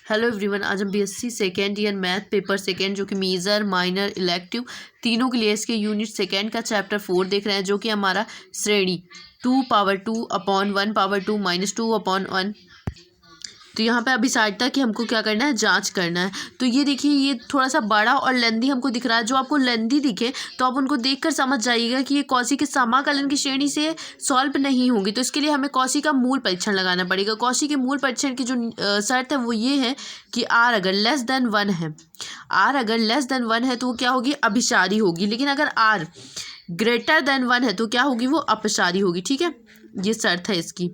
Hello everyone, आज हम BSc second year math paper second जो कि मेजर माइनर इलेक्टिव तीनों के लिए इसके यूनिट सेकेंड का चैप्टर 4 देख रहे हैं, जो कि हमारा श्रेणी 2/2/1/2 -2/1। तो यहाँ पे अभी साइड तक कि हमको क्या करना है, जांच करना है। तो ये देखिए, ये थोड़ा सा बड़ा और लेंदी हमको दिख रहा है। जो आपको लेंदी दिखे तो आप उनको देखकर समझ जाइएगा कि ये कौशी के समाकलन की श्रेणी से सॉल्व नहीं होंगी। तो इसके लिए हमें कौशी का मूल परीक्षण लगाना पड़ेगा। कौशी के मूल परीक्षण की जो शर्त है वो ये है कि आर अगर लेस देन 1 है, आर अगर लेस देन 1 है तो वो क्या होगी, अभिसारी होगी। लेकिन अगर आर ग्रेटर देन 1 है तो क्या होगी, वो अपसारी होगी। ठीक है, ये शर्त है इसकी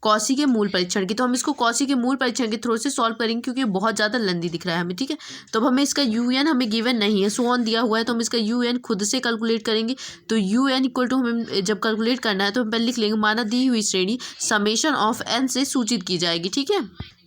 कौशी के मूल परीक्षण की। तो हम इसको कौशी के मूल परीक्षण के थ्रू से सॉल्व करेंगे, क्योंकि बहुत ज़्यादा लंदी दिख रहा है हमें। ठीक है, तो अब हमें इसका UN हमें गिवन नहीं है, सो ऑन दिया हुआ है, तो हम इसका UN खुद से कैलकुलेट करेंगे। तो UN इक्वल टू हमें जब कैलकुलेट करना है तो हम पहले लिख लेंगे, माना दी हुई श्रेणी समेशन ऑफ n से सूचित की जाएगी। ठीक है,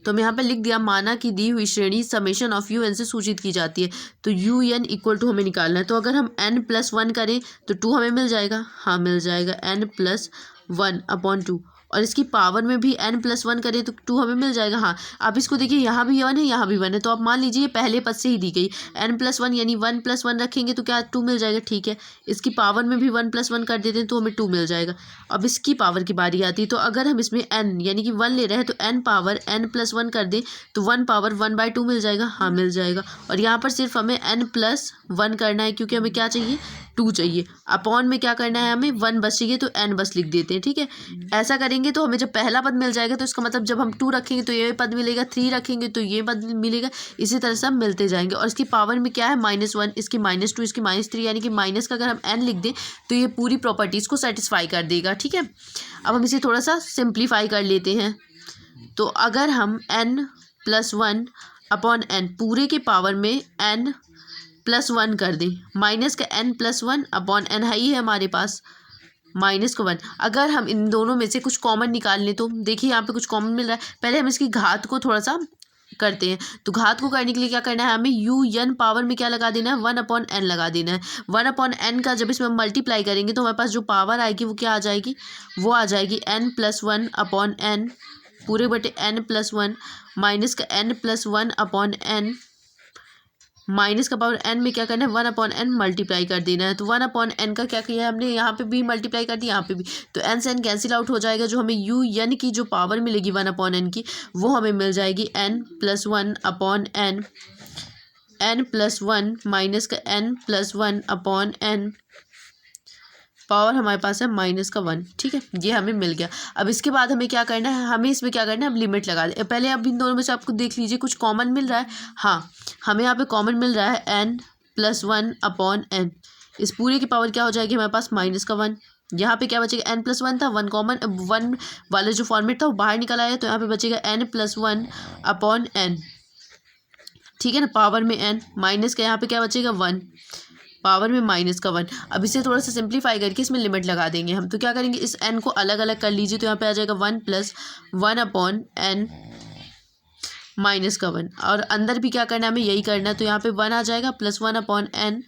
तो हम यहाँ पे लिख दिया, माना कि दी हुई श्रेणी समेशन ऑफ UN से सूचित की जाती है। तो UN इक्वल टू हमें निकालना है। तो अगर हम n+1 करें तो 2 हमें मिल जाएगा। हाँ, मिल जाएगा n+1/2। और इसकी पावर में भी n+1 करें तो 2 हमें मिल जाएगा। हाँ, आप इसको देखिए, यहाँ भी 1 है, यहाँ भी 1 है, तो आप मान लीजिए ये पहले पद से ही दी गई। n+1 यानी 1+1 रखेंगे तो क्या 2 मिल जाएगा। ठीक है, इसकी पावर में भी 1+1 कर देते हैं तो हमें 2 मिल जाएगा। अब इसकी पावर की बारी आती है। तो अगर हम इसमें n यानी कि 1 ले रहे हैं तो n पावर n+1 कर दें तो 1 पावर 1/2 मिल जाएगा। हाँ, मिल जाएगा। और यहाँ पर सिर्फ हमें n+1 करना है, क्योंकि हमें क्या चाहिए, 2 चाहिए। अपॉन में क्या करना है, हमें 1 बस चाहिए, तो n बस लिख देते हैं। ठीक है, ऐसा करेंगे तो हमें जब पहला पद मिल जाएगा तो इसका मतलब जब हम 2 रखेंगे तो ये पद मिलेगा, 3 रखेंगे तो ये पद मिलेगा, इसी तरह से हम मिलते जाएंगे। और इसकी पावर में क्या है, -1, इसकी -2, इसकी -3, यानी कि माइनस का अगर हम n लिख दें तो ये पूरी प्रॉपर्टीज़ को सेटिस्फाई कर देगा। ठीक है, अब हम इसे थोड़ा सा सिंप्लीफाई कर लेते हैं। तो अगर हम n+1/n पूरे के पावर में n+1 कर दें, माइनस का n+1/n ही है हमारे पास, -1। अगर हम इन दोनों में से कुछ कॉमन निकाल लें तो देखिए यहाँ पे कुछ कॉमन मिल रहा है। पहले हम इसकी घात को थोड़ा सा करते हैं। तो घात को करने के लिए क्या करना है, हमें UN पावर में क्या लगा देना है, 1/n लगा देना है। 1/n का जब इसमें मल्टीप्लाई करेंगे तो हमारे पास जो पावर आएगी वो क्या आ जाएगी, वो आ जाएगी n+1/n पूरे बटे n+1 माइनस का n+1/n माइनस का पावर n में क्या करना है, 1/n मल्टीप्लाई कर देना है। तो 1/n का क्या किया है हमने, यहाँ पे भी मल्टीप्लाई कर दिया, यहाँ पे भी। तो n से n कैंसिल आउट हो जाएगा। जो हमें UN की जो पावर मिलेगी 1/n की, वो हमें मिल जाएगी n+1/n, n+1 माइनस का n+1/n पावर हमारे पास है -1। ठीक है, ये हमें मिल गया। अब इसके बाद हमें क्या करना है, हमें इसमें क्या करना है, अब लिमिट लगा दे। पहले अब इन दोनों में से आपको देख लीजिए कुछ कॉमन मिल रहा है। हाँ, हमें यहाँ पे कॉमन मिल रहा है n+1/n। इस पूरे की पावर क्या हो जाएगी हमारे पास, -1। यहाँ पे क्या बचेगा, n+1 था, 1 कॉमन, 1 वाला जो फॉर्मेट था वो बाहर निकल आया, तो यहाँ पे बचेगा n+1/n। ठीक है ना, पावर में n, माइनस का यहाँ पे क्या बचेगा, 1, पावर में -1। अब इसे थोड़ा सा सिंप्लीफाई करके इसमें लिमिट लगा देंगे हम। तो क्या करेंगे, इस n को अलग अलग कर लीजिए। तो यहाँ पे आ जाएगा 1+1/n -1। और अंदर भी क्या करना है, हमें यही करना है। तो यहाँ पे 1 आ जाएगा, +1/n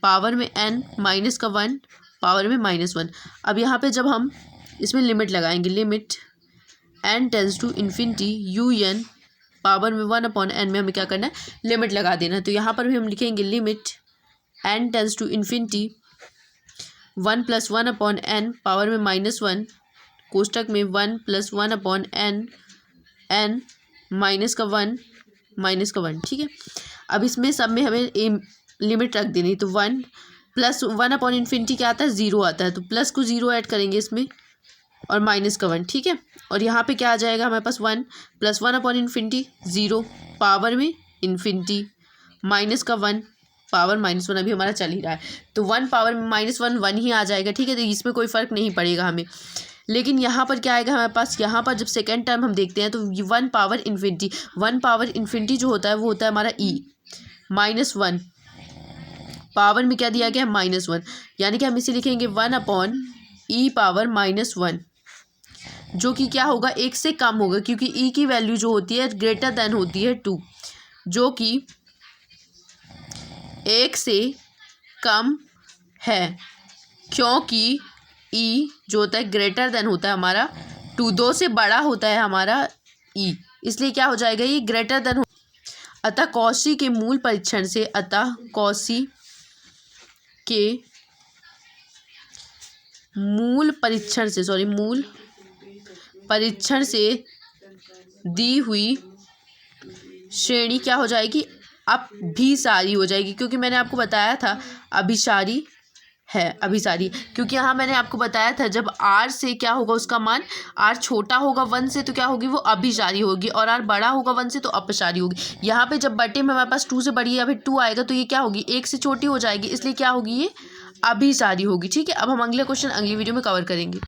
पावर में n -1 पावर में -1। अब यहाँ पे जब हम इसमें लिमिट लगाएंगे, limit n tends to infinity UN power में 1/n में हमें क्या करना है, लिमिट लगा देना है। तो यहाँ पर भी हम लिखेंगे limit n tends to infinity 1+1/n power में -1 कोष्टक में 1+1/n n -1। ठीक है, अब इसमें सब में हमें लिमिट रख देनी। तो 1+1/∞ क्या आता है, 0 आता है। तो प्लस को 0 ऐड करेंगे इसमें और -1। ठीक है, और यहाँ पे क्या आ जाएगा हमारे पास, 1+1/∞ 0 पावर में इन्फिनिटी -1 पावर -1 अभी हमारा चल ही रहा है। तो 1 पावर में -1 1 ही आ जाएगा। ठीक है, तो इसमें कोई फ़र्क नहीं पड़ेगा हमें। लेकिन यहाँ पर क्या आएगा हमारे पास, यहाँ पर जब सेकेंड टर्म हम देखते हैं तो 1 पावर इन्फिनिटी, 1 पावर इन्फिनिटी जो होता है वो होता है हमारा e -1 पावर में क्या दिया गया है, -1। यानी कि हम इसे लिखेंगे 1/e पावर -1, जो कि क्या होगा, 1 से कम होगा, क्योंकि e की वैल्यू जो होती है ग्रेटर देन होती है 2, जो कि 1 से कम है, क्योंकि e जो होता है ग्रेटर देन होता है हमारा 2 से बड़ा होता है हमारा e, इसलिए क्या हो जाएगा, ये ग्रेटर देन अतः कौशी के मूल परीक्षण से, अतः कौशी के मूल परीक्षण से दी हुई श्रेणी क्या हो जाएगी, अभिसारी हो जाएगी, क्योंकि मैंने आपको बताया था अभिसारी है, अभिसारी, क्योंकि यहाँ मैंने आपको बताया था जब r से क्या होगा उसका मान, r छोटा होगा 1 से तो क्या होगी वो अभिसारी होगी, और r बड़ा होगा 1 से तो अपसारी होगी। यहाँ पे जब बटे में हमारे पास 2 से बड़ी या फिर 2 आएगा तो ये क्या होगी 1 से छोटी हो जाएगी, इसलिए क्या होगी ये अभिसारी होगी। ठीक है, अब हम अगले क्वेश्चन अगली वीडियो में कवर करेंगे।